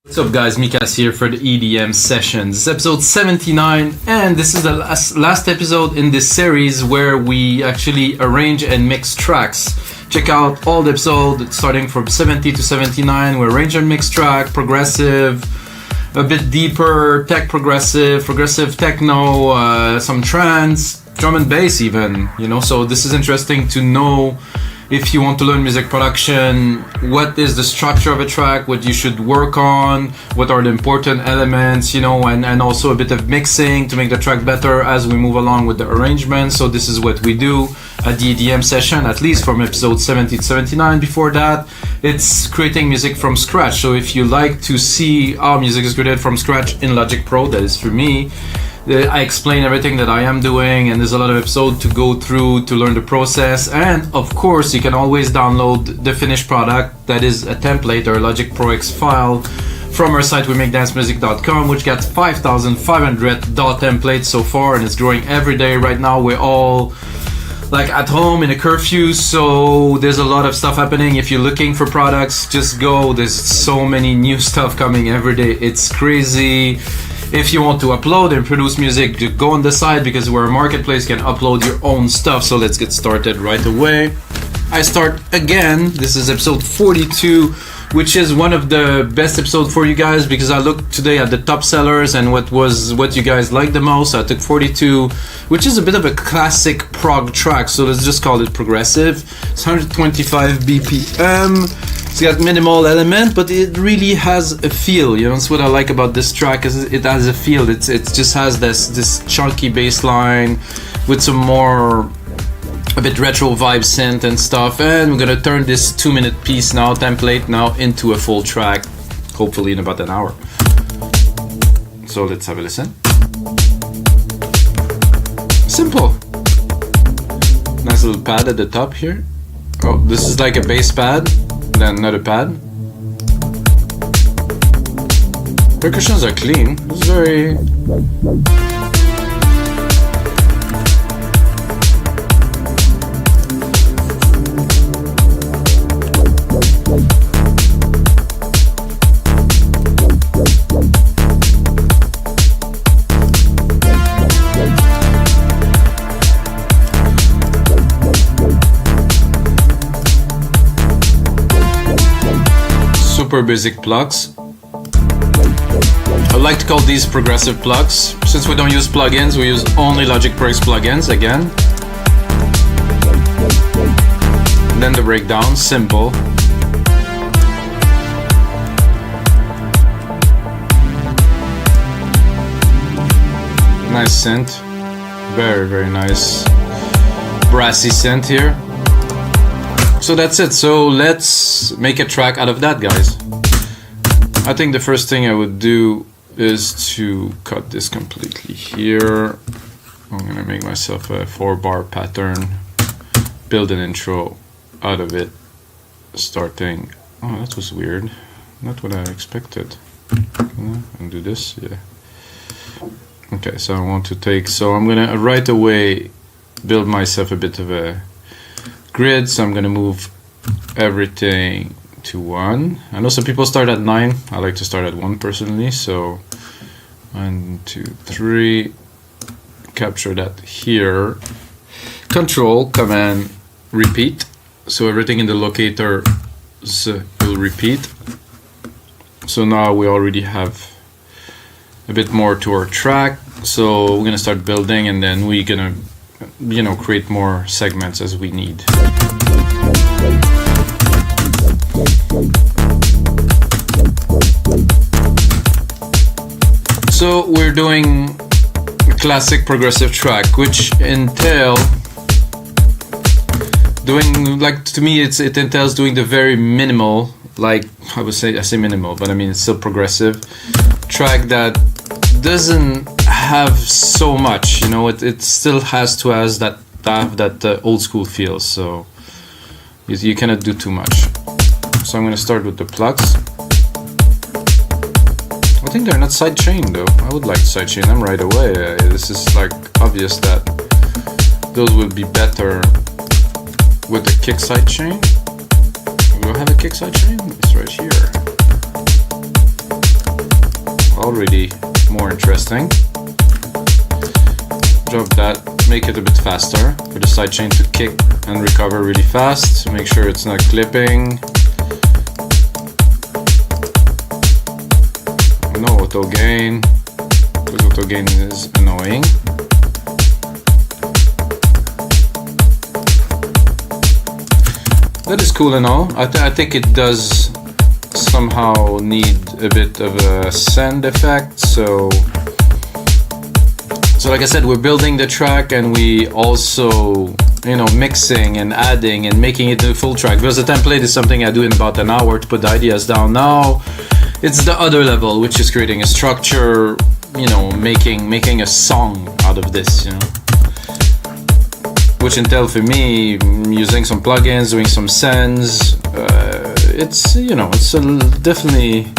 What's up guys, Mikas here for the EDM Sessions. This is episode 79 and this is the last episode in this series where we actually arrange and mix tracks. Check out all the episodes starting from 70 to 79. We arrange and mix track, progressive, a bit deeper, tech progressive techno, some trance, drum and bass even, you know. So this is interesting to know if you want to learn music production, what is the structure of a track, what you should work on, what are the important elements, you know, and also a bit of mixing to make the track better as we move along with the arrangement. So this is what we do at the EDM session, at least from episode 70 to 79. Before that, it's creating music from scratch. So if you like to see how music is created from scratch in Logic Pro, that is for me. I explain everything that I am doing, and there's a lot of episodes to go through to learn the process. And of course, you can always download the finished product, that is a template or a Logic Pro X file, from our site wemakedancemusic.com, which got 5,500 DAW templates so far, and it's growing every day. Right now we're all like at home in a curfew, so there's a lot of stuff happening. If you're looking for products, just go. There's so many new stuff coming every day, it's crazy. If you want to upload and produce music, just go on the site, because we're a marketplace, you can upload your own stuff. So let's get started right away. I start again. This is episode 42, which is one of the best episodes for you guys, because I looked today at the top sellers and what you guys like the most. I took 42, which is a bit of a classic prog track, so let's just call it progressive. It's 125 BPM. It's got minimal element, but it really has a feel. You know, that's what I like about this track, is it has a feel. It just has this chunky bass line with some more a bit retro vibe synth and stuff. And we're gonna turn this 2-minute piece now, template now, into a full track, hopefully in about an hour. So let's have a listen. Simple. Nice little pad at the top here. Oh, this is like a bass pad, then another pad. Percussions are clean. It's very... super basic plugs. I like to call these progressive plugs. Since we don't use plugins, we use only Logic Pro X plugins again. And then the breakdown, simple. Nice synth. Very, very nice brassy synth here. So that's it. So let's make a track out of that, guys. I think the first thing I would do is to cut this completely here. I'm gonna make myself a 4-bar pattern, build an intro out of it, starting... Oh, that was weird. Not what I expected. And do this, yeah. Okay, so I want to take... So I'm gonna right away build myself a bit of a grid, so I'm gonna move everything to 1. I know some people start at 9. I like to start at 1 personally. So 1, 2, 3. Capture that here. Control, Command, repeat. So everything in the locator will repeat. So now we already have a bit more to our track. So we're gonna start building, and then we're gonna, you know, create more segments as we need. So we're doing a classic progressive track, which entail doing, like, to me it entails doing the very minimal, like I say minimal, but I mean it's still progressive track that doesn't have so much, you know. It still has to have that old school feel, so you cannot do too much. So I'm going to start with the plugs. I think they're not sidechained though. I would like to sidechain them right away. This is like obvious that those would be better with the kick sidechain. We don't have a kick sidechain? It's right here. already more interesting. Drop that, make it a bit faster for the sidechain to kick and recover really fast. Make sure it's not clipping. No auto gain, because auto gain is annoying. That is cool and all. I think it does somehow need a bit of a send effect. So like I said, we're building the track and we also, you know, mixing and adding and making it a full track. Because the template is something I do in about an hour to put the ideas down. Now it's the other level, which is creating a structure, you know, making a song out of this, you know. Which entail for me using some plugins, doing some sends. It's, you know, it's definitely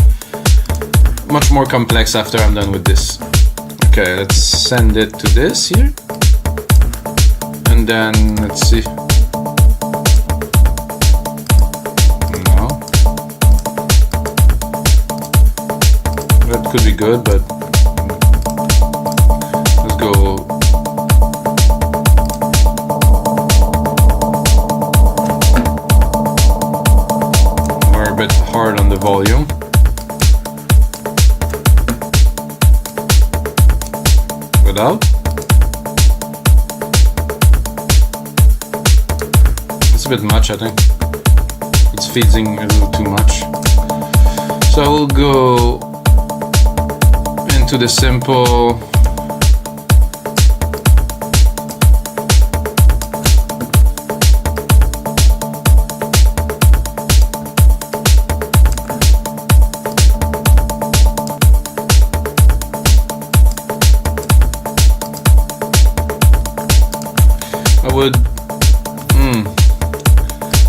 much more complex after I'm done with this. Okay, let's send it to this here, and then let's see. No, that could be good, but let's go. We're a bit hard on the volume. Without. It's a bit much, I think. It's feeding a little too much. So I will go into the simple.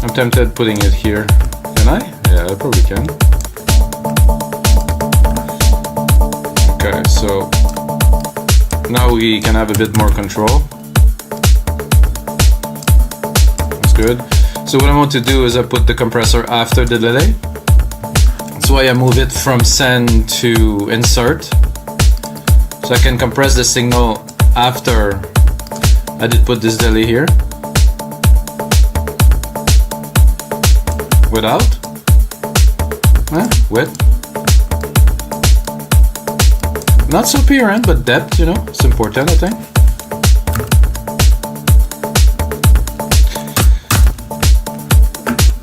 I'm tempted putting it here. Can I? Yeah, I probably can. Okay, so now we can have a bit more control. That's good. So what I want to do is I put the compressor after the delay. That's why I move it from send to insert. So I can compress the signal after I did put this delay here. Without? With? Not so apparent, but depth, you know, it's important, I think.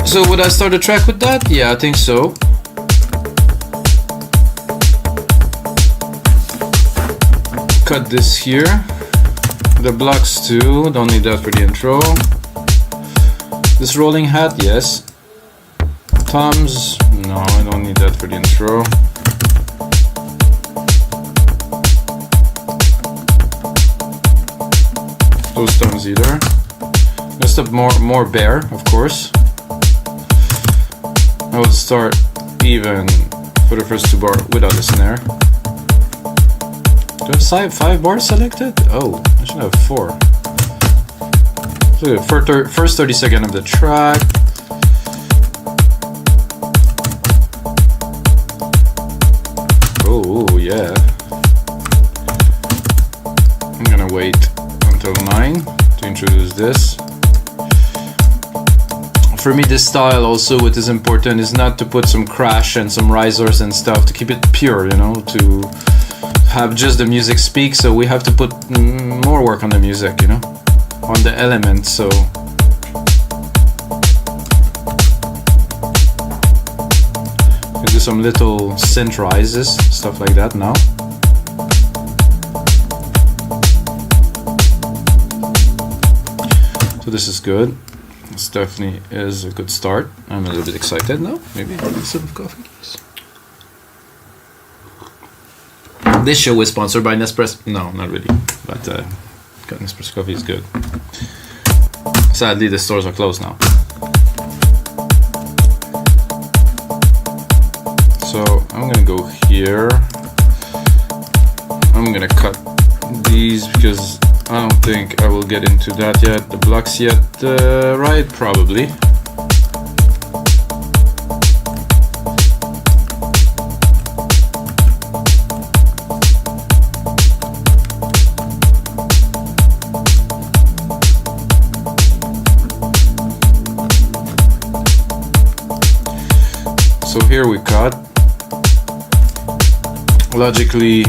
So would I start a track with that? Yeah, I think so. Cut this here. The blocks too, don't need that for the intro. This rolling hat, yes. Toms, no, I don't need that for the intro. Those toms either. Just a more bare, of course. I would start even for the first two bars without a snare. Do I have 5 bars selected? Oh, I should have 4. So first 30 seconds of the track. Oh yeah. I'm gonna wait until 9 to introduce this. For me, this style also, what is important is not to put some crash and some risers and stuff, to keep it pure, you know, to have just the music speak. So we have to put more work on the music, you know, on the elements. So you can do some little synth rises, stuff like that now. So this is good. This definitely is a good start. I'm a little bit excited now. Maybe a sip of coffee. This show is sponsored by Nespresso. No, not really. But Nespresso coffee is good. Sadly, the stores are closed now. So I'm gonna go here. I'm gonna cut these because I don't think I will get into that yet. The blocks yet, right? Probably. logically,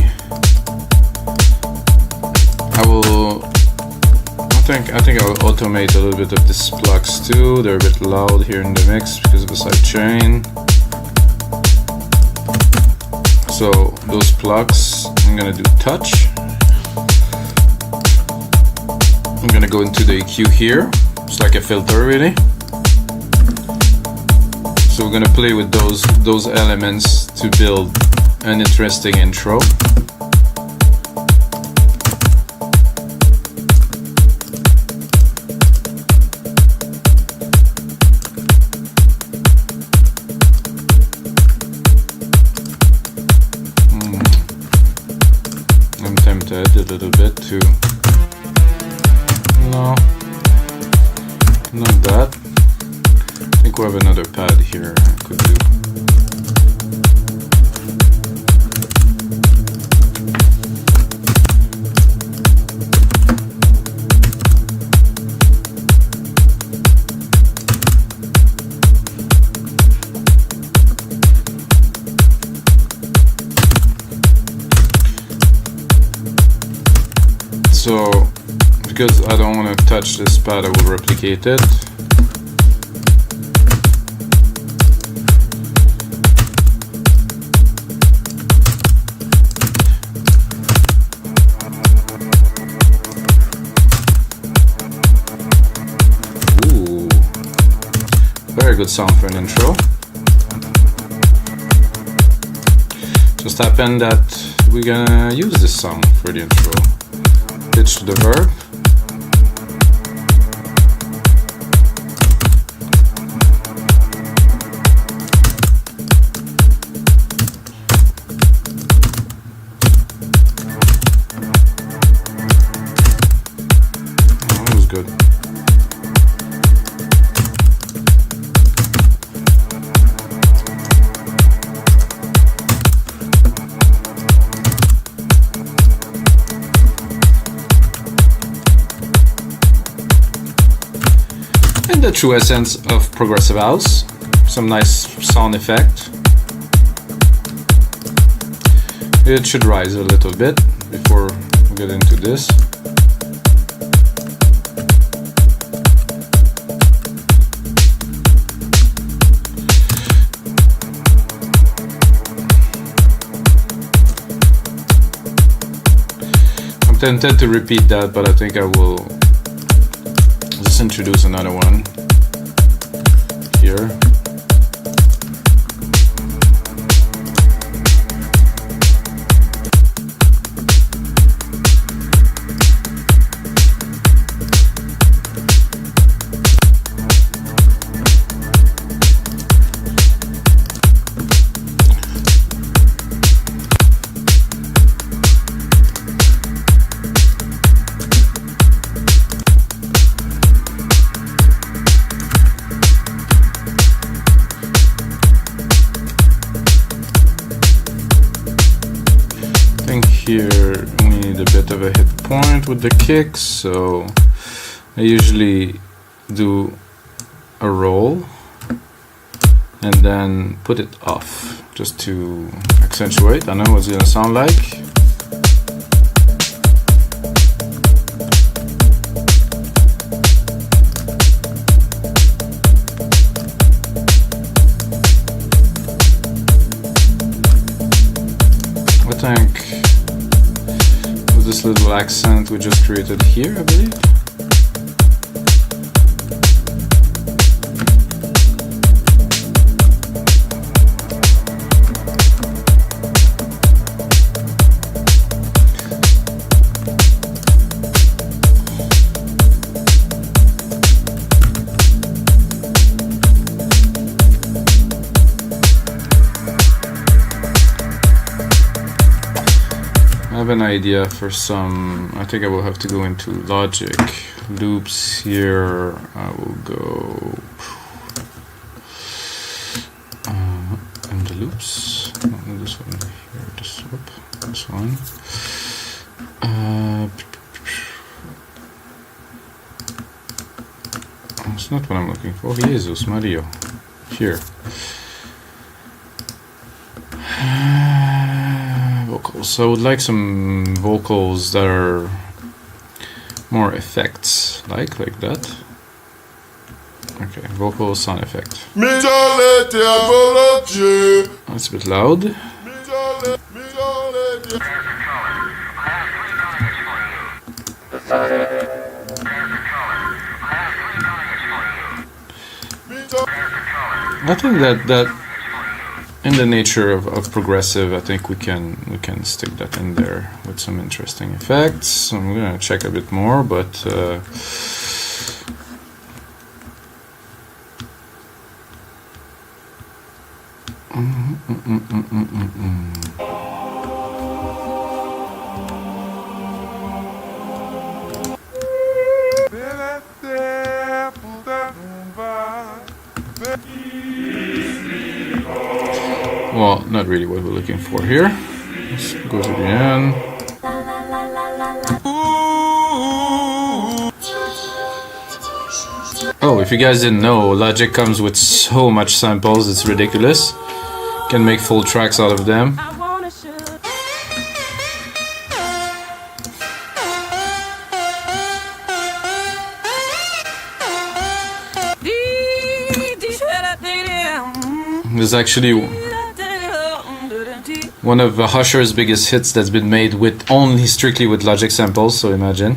I think I'll automate a little bit of these plugs too. They're a bit loud here in the mix because of the sidechain. So those plugs, I'm gonna do touch. I'm gonna go into the EQ here. It's like a filter really. So we're gonna play with those elements to build an interesting intro. I'm tempted a little bit to... No, not that. I think we have another pad here I could do. So, because I don't want to touch this pad, I will replicate it. Ooh, very good sound for an intro. Just happened that we're gonna use this sound for the intro. Pitch to the verb. Oh, that was good. The true essence of progressive house, some nice sound effect. It should rise a little bit before we get into this. I'm tempted to repeat that, but I think I will just introduce another one here. Here we need a bit of a hit point with the kicks, so I usually do a roll and then put it off just to accentuate. I know what it's gonna sound like. I think this little accent we just created here, I believe. I have an idea for some. I think I will have to go into Logic loops here. I will go in the loops. No, this one here. This one. That's not what I'm looking for. Jesus Mario. Here. vocals. So I would like some vocals that are more effects, like that. Okay, vocal sound effect. That's a bit loud. I think that in the nature of progressive, I think we can stick that in there with some interesting effects. So I'm gonna check a bit more, but well, not really what we're looking for here. Let's go to the end. Oh, if you guys didn't know, Logic comes with so much samples, it's ridiculous. Can make full tracks out of them. There's actually one of Usher's biggest hits that's been made with strictly with Logic samples, so imagine.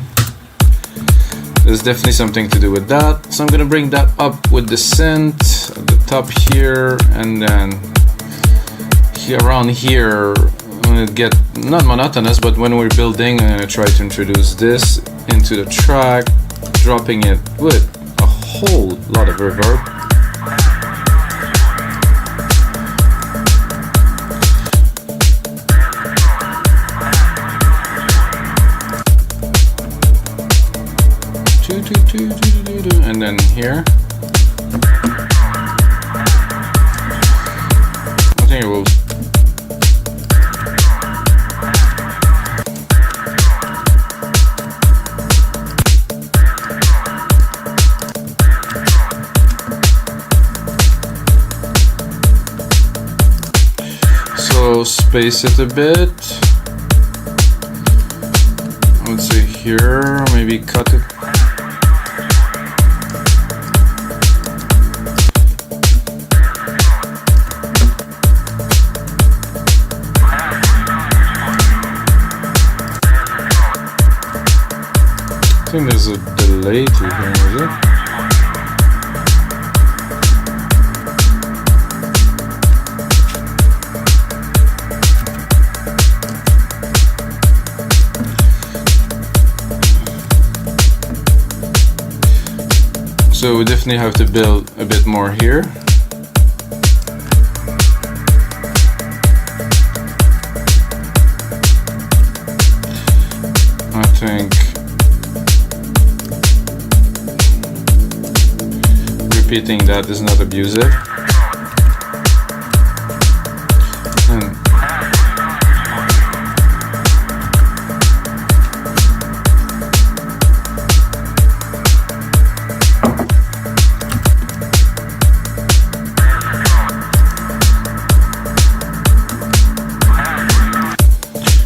There's definitely something to do with that. So I'm gonna bring that up with the synth at the top here, and then here, around here, I'm gonna get not monotonous, but when we're building, I'm gonna try to introduce this into the track, dropping it with a whole lot of reverb. And then here, I think it will. So space it a bit. I would say here, maybe cut it. I think there's a delay to here, is it? So we definitely have to build a bit more here. I think repeating that is not abusive.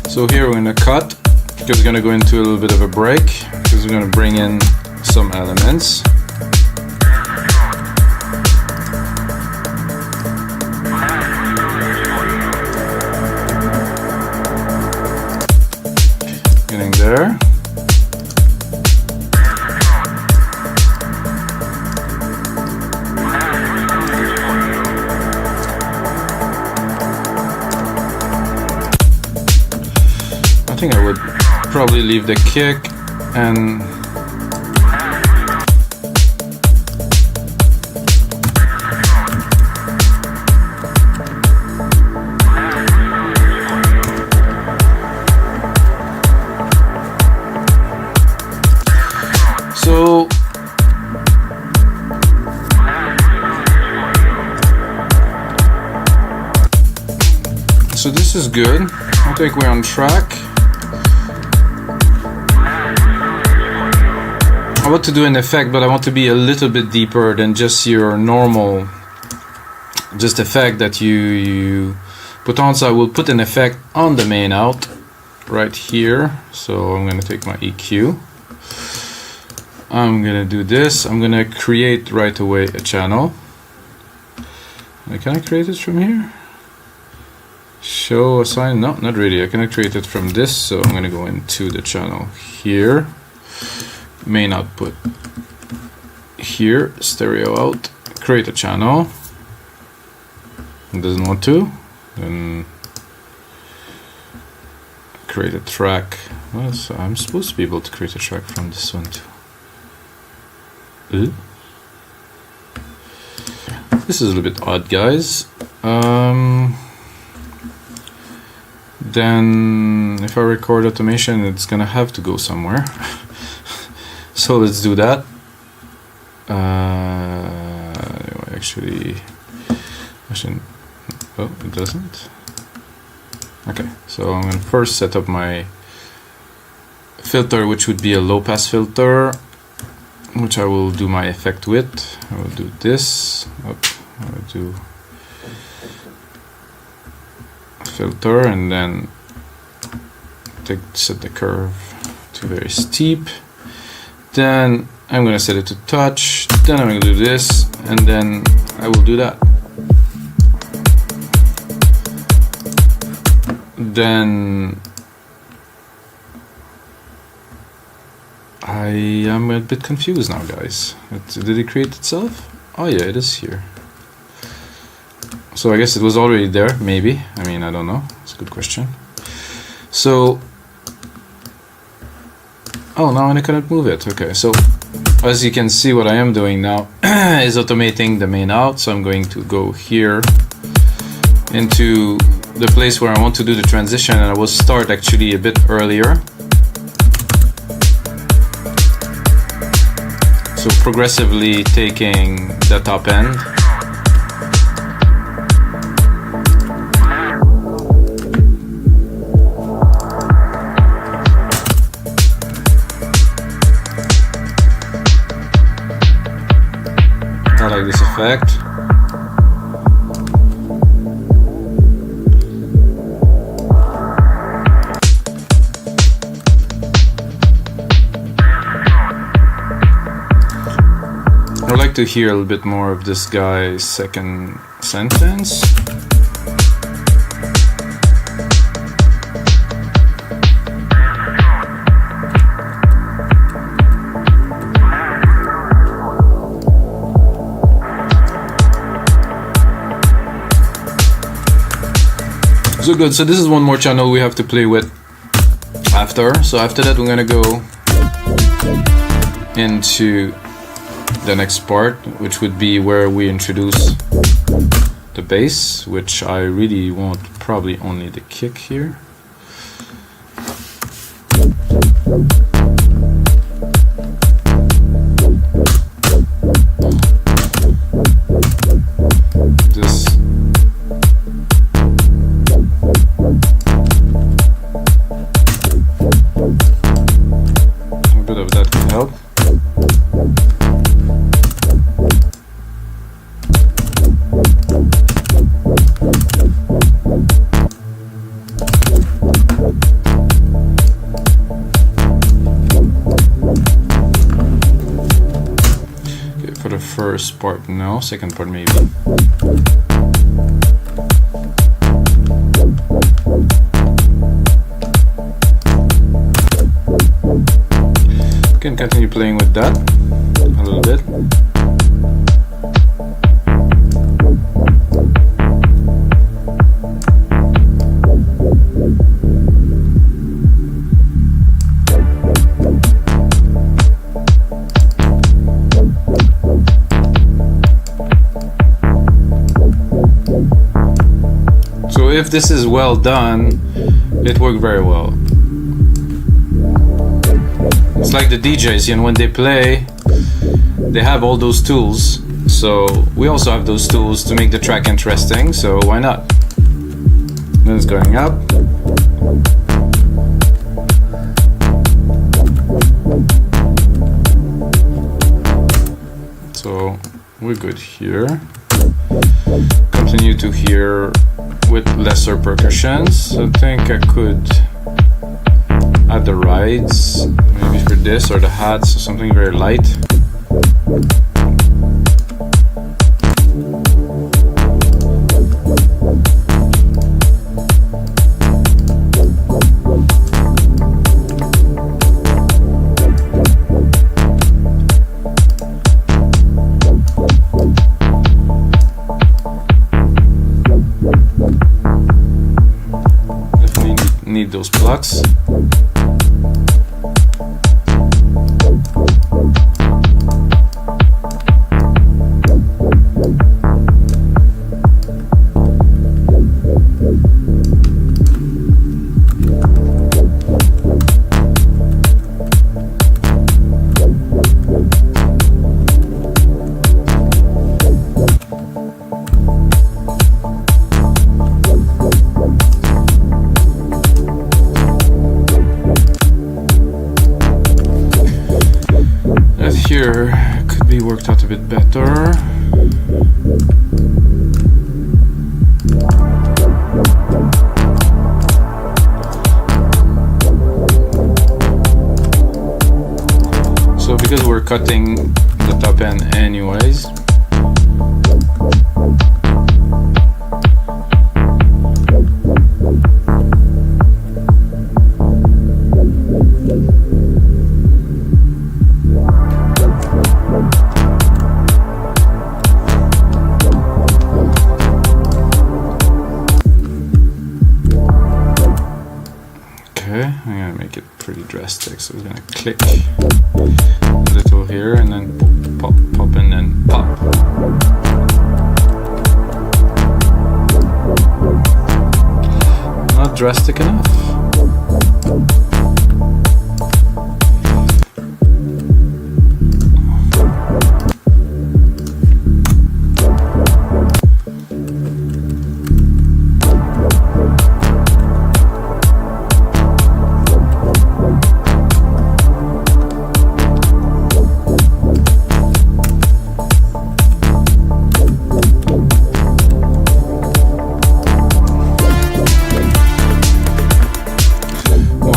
So here we're going to cut, because we're going to go into a little bit of a break, because we're going to bring in some elements. There. I think I would probably leave the kick and so this is good. I think we're on track. I want to do an effect, but I want to be a little bit deeper than just your normal just effect that you But also I will put an effect on the main out right here. So I'm gonna take my EQ. I'm gonna do this. I'm gonna create right away a channel. Can I create it from here? Show a sign? No, not really. I cannot create it from this, so I'm gonna go into the channel here. Main output here, stereo out, create a channel. It doesn't want to, then create a track. Well, so I'm supposed to be able to create a track from this one too. This is a little bit odd, guys. Then if I record automation, it's gonna have to go somewhere. So let's do that. Actually, oh, it doesn't. Okay, so I'm gonna first set up my filter, which would be a low pass filter, which I will do my effect with. I will do this. I will do filter, and then set the curve to very steep. Then I'm gonna set it to touch. Then I'm gonna do this, and then I will do that. Then I am a bit confused now, guys. Did it create itself? Oh yeah, it is here. So I guess it was already there, maybe. I mean, I don't know. It's a good question. So, oh, now I cannot move it. Okay, so as you can see, what I am doing now is automating the main out. So I'm going to go here into the place where I want to do the transition, and I will start actually a bit earlier. So progressively taking the top end. I like this effect. I'd like to hear a little bit more of this guy's second sentence. So good, so this is one more channel we have to play with after. So after that we're gonna go into the next part, which would be where we introduce the bass, which I really want probably only the kick here. This. A bit of that can help. First part no, second part maybe. Can continue playing with that a little bit. If this is well done, it worked very well. It's like the DJs, you know, when they play, they have all those tools. So we also have those tools to make the track interesting, so why not? Then it's going up. So we're good here. Continue to hear with lesser percussions. I think I could add the rides, maybe for this, or the hats, or something very light. Need those plugs. Here could be worked out a bit better. So because we're cutting the top end anyways, I'm gonna make it pretty drastic, so it's gonna click a little here and then pop, pop, and then pop. Not drastic enough.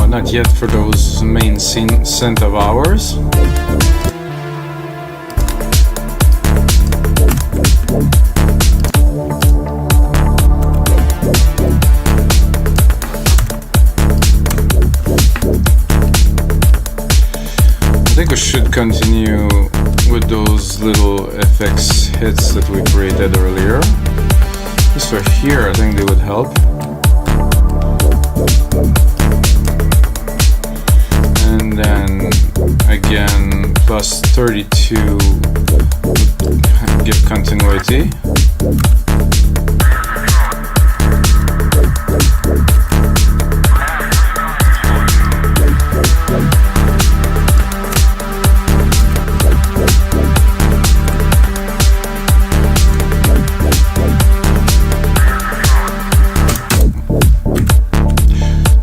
Not yet for those main synth of ours. I think we should continue with those little FX hits that we created earlier. Just for here, I think they would help. And then again, plus 32 would give continuity.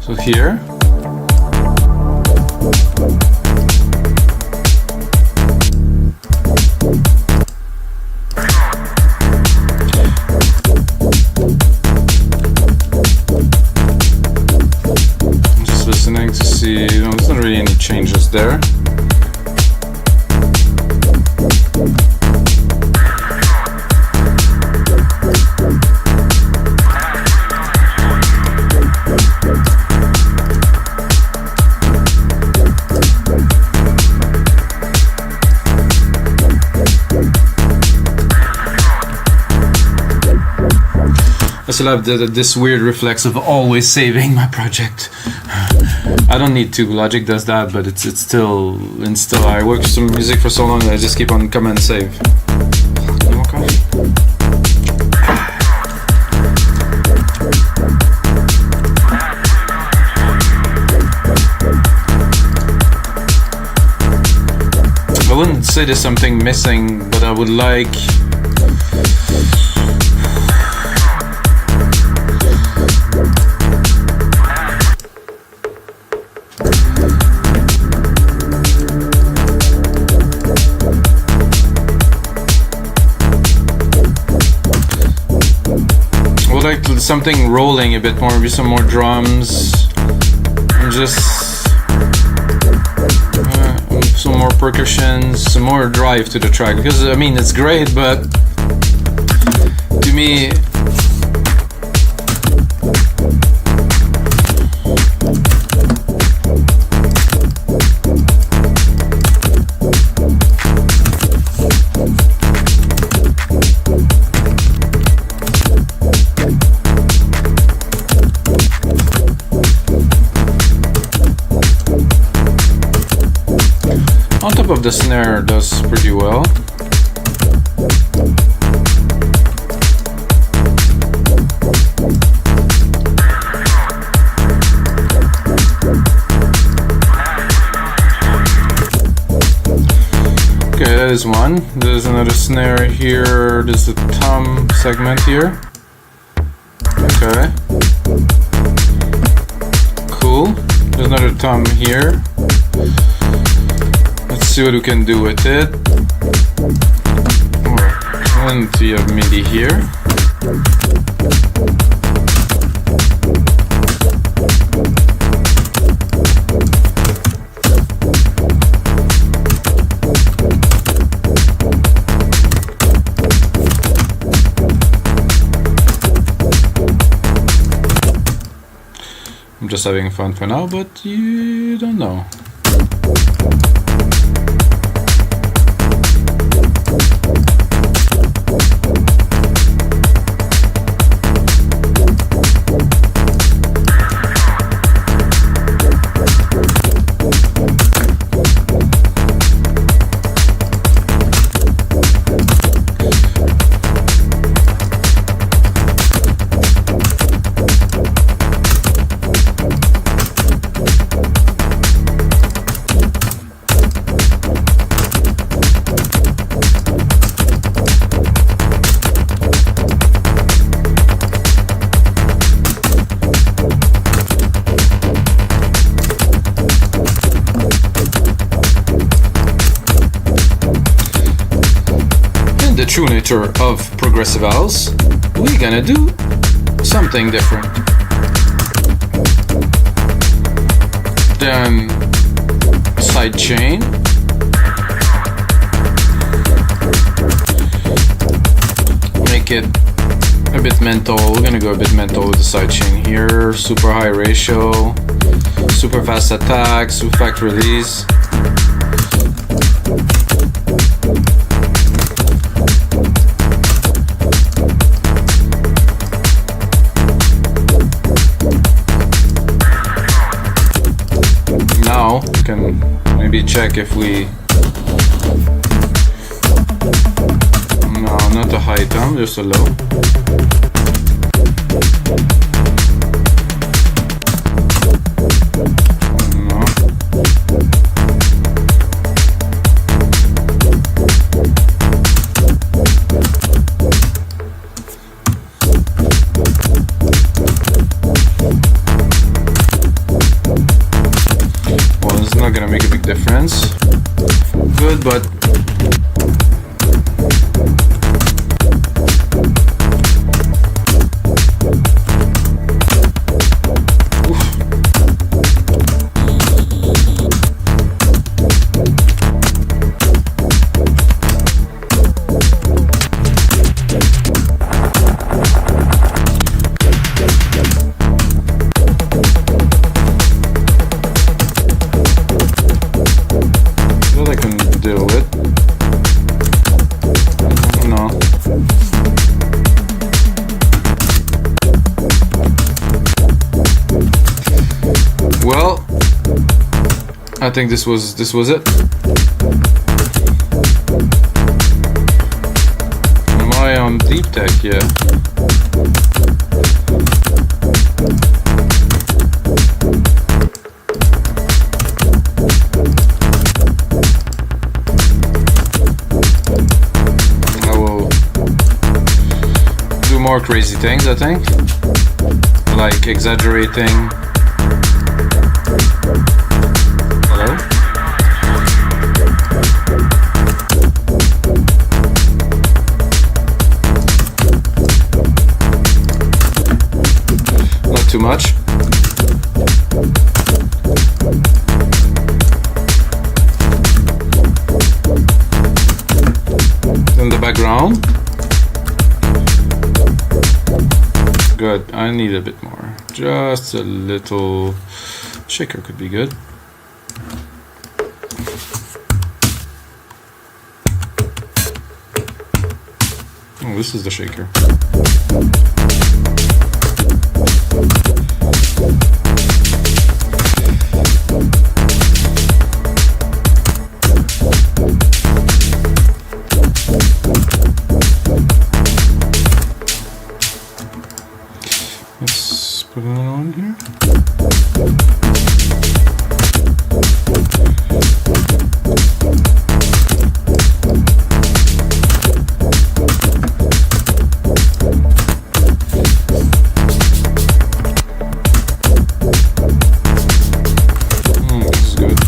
So here, there's not really any changes there. I still have this weird reflex of always saving my project. I don't need to. Logic does that, but it's still I work some music for so long that I just keep on command save. No more coffee. I wouldn't say there's something missing, but I would like something rolling a bit more, maybe some more drums, and just some more percussion, some more drive to the track. Because I mean, it's great, but to me, on top of the snare does pretty well. Okay, that is one. There's another snare here. There's the tom segment here. Okay. Cool. There's another tom here. Let's see what we can do with it. And we have MIDI here. I'm just having fun for now, but you don't know. The true nature of progressive house, we're gonna do something different. Then side chain. Make it a bit mental. We're gonna go a bit mental with the side chain here. Super high ratio, super fast attack, super fast release. Now we can maybe check if we... No, not a high tom, just a low. No. Not gonna make a big difference. Good, but I think this was it. Am I on deep tech? Yeah. I will do more crazy things, I think, like exaggerating. much. In the background. Good. I need a bit more. Just a little shaker could be good. Oh, this is the shaker. Let's put it on here. This is good.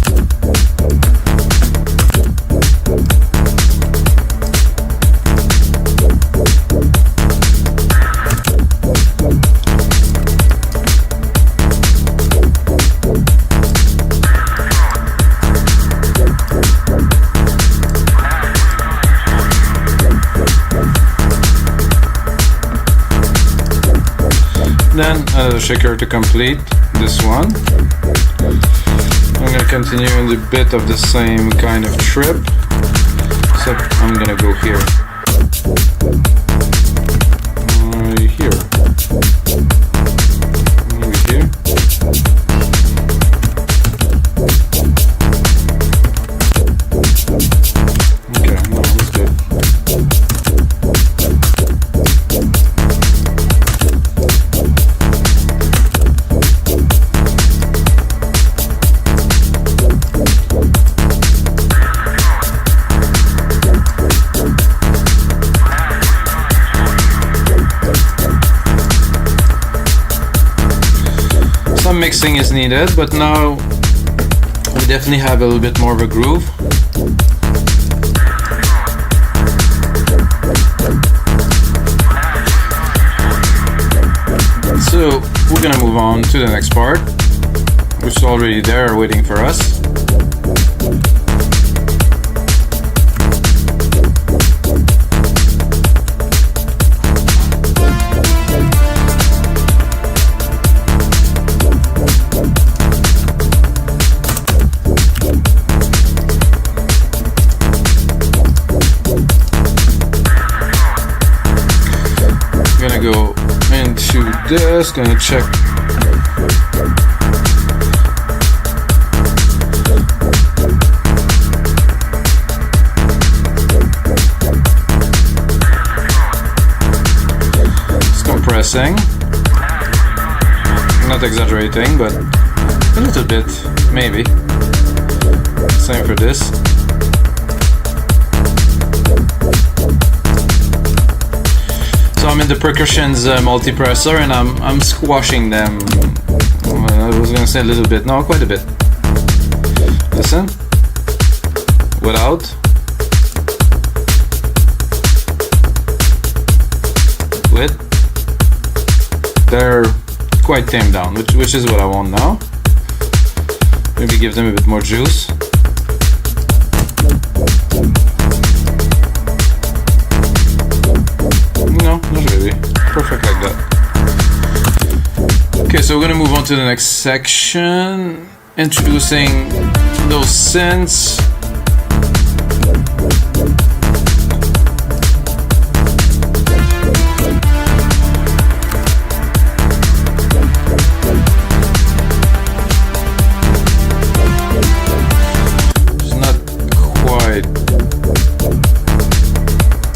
Then another shaker to complete this one. I'm going to continue in a bit of the same kind of trip, except I'm going to go here. Here. Maybe here. Okay, no, that's good. Some mixing is needed, but now we definitely have a little bit more of a groove. So we're gonna move on to the next part, which is already there waiting for us. Gonna go into this, gonna check it's compressing, not exaggerating, but a little bit, maybe. Same for this. So I'm in the percussions multipressor and I'm squashing them. I was gonna say a little bit, no, quite a bit. Listen, without. With. They're quite tamed down, which is what I want now. Maybe give them a bit more juice. No, not really. Perfect like that. Okay, so we're gonna move on to the next section, introducing those synths. It's not quite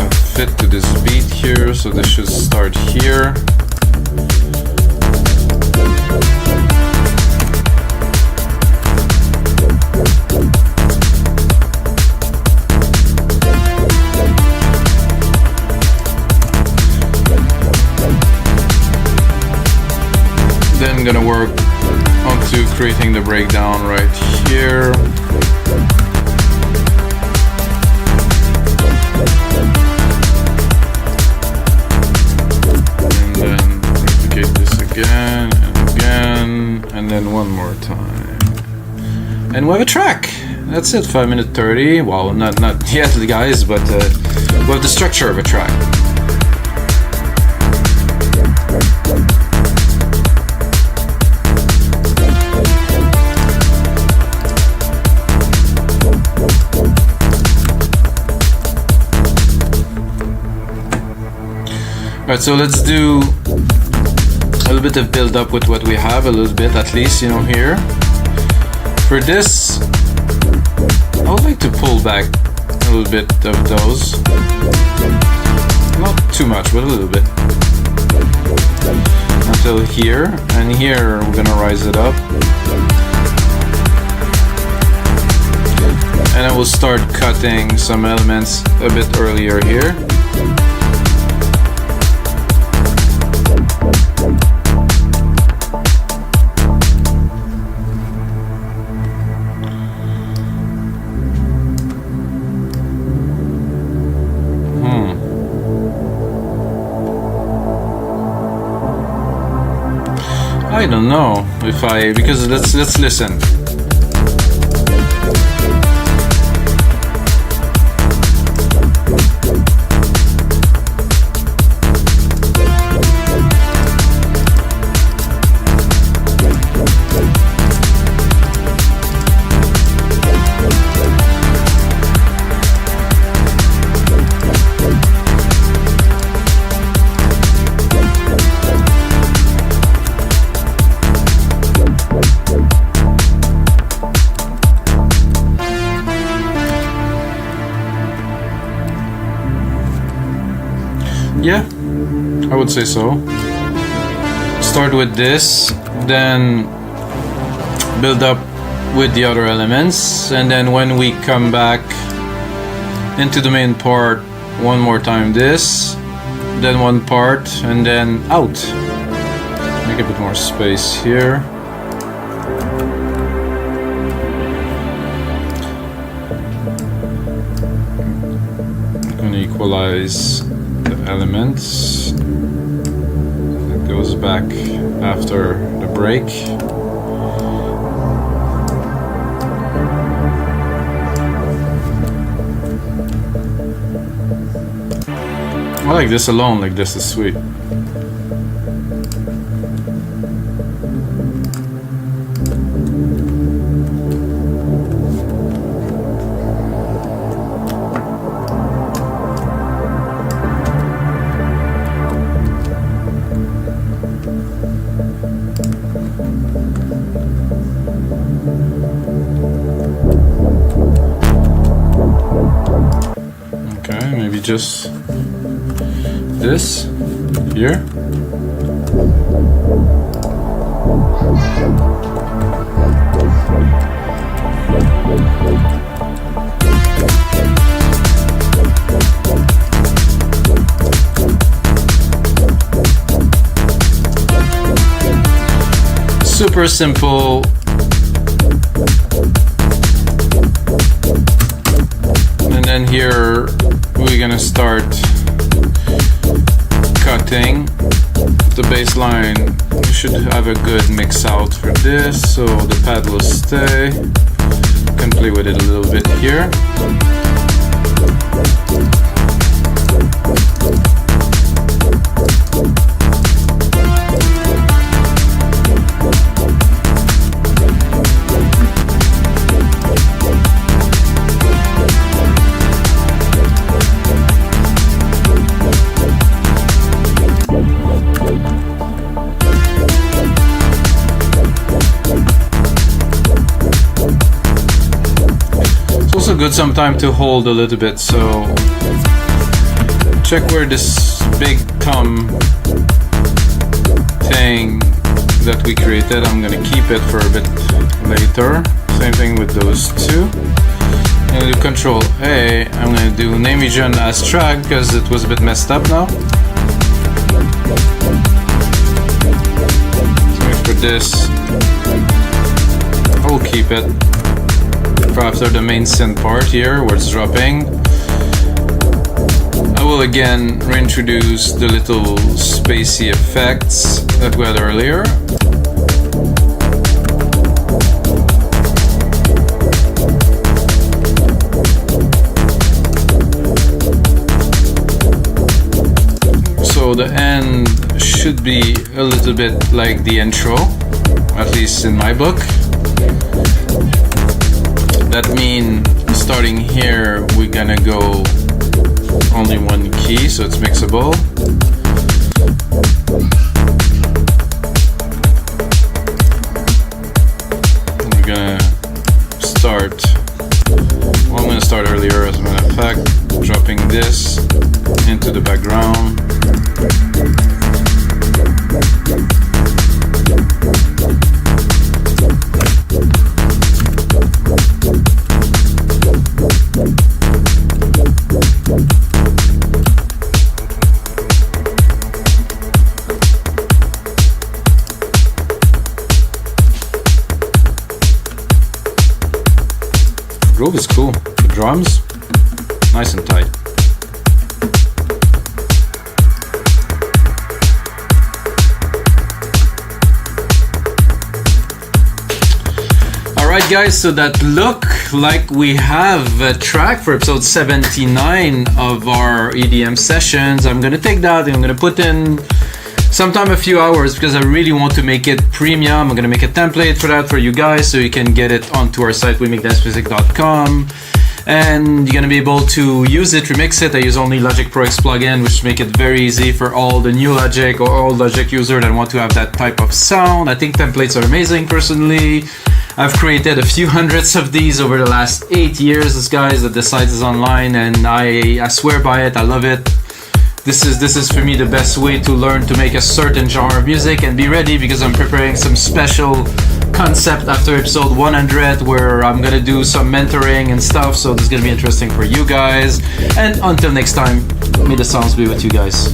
a fit to this beat here, so this should start here. Then I'm gonna work onto creating the breakdown right here. And then replicate this again and and then one more time. And we have a track. That's it, 5 minutes 30. Well, not yet, guys, but we have the structure of a track. Alright, so let's do a little bit of build up with what we have, a little bit at least, you know, here. For this, I would like to pull back a little bit of those. Not too much, but a little bit. Until here, and here we're gonna rise it up. And I will start cutting some elements a bit earlier here. I don't know if because let's listen. Yeah, I would say so. Start with this, then build up with the other elements, and then when we come back into the main part, one more time this, then one part, and then out. Make a bit more space here. I'm gonna equalize elements. It goes back after the break. I like this alone, like this is sweet. Maybe just this here. Super simple. And then here we're gonna start cutting the bass line. We should have a good mix out for this, so the pad will stay. Can play with it a little bit here. Good sometime to hold a little bit, so check where this big thumb thing that we created, I'm gonna keep it for a bit later. Same thing with those two. I'm gonna do Control A. I'm gonna do name region as track because it was a bit messed up now. So for this, I will keep it for after the main synth part here where it's dropping. I will again reintroduce the little spacey effects that we had earlier. be a little bit like the intro, at least in my book. That means starting here, we're gonna go only one key, so it's mixable. We're gonna start, well, I'm gonna start earlier as a matter of fact, dropping this into the background. Groove is cool. The drums, nice and tight. Alright guys, so that look like we have a track for episode 79 of our EDM sessions. I'm gonna take that and I'm gonna put in sometime a few hours because I really want to make it premium. I'm gonna make a template for that for you guys so you can get it onto our site, wemakedancemusic.com, and you're gonna be able to use it, remix it. I use only Logic Pro X plugin, which make it very easy for all the new Logic or all Logic users that want to have that type of sound. I think templates are amazing personally. I've created a few hundreds of these over the last 8 years, guys. The site is online and I swear by it. I love it. This is for me the best way to learn to make a certain genre of music and be ready, because I'm preparing some special concept after episode 100 where I'm gonna do some mentoring and stuff, so this is gonna be interesting for you guys. And until next time, may the sounds be with you guys.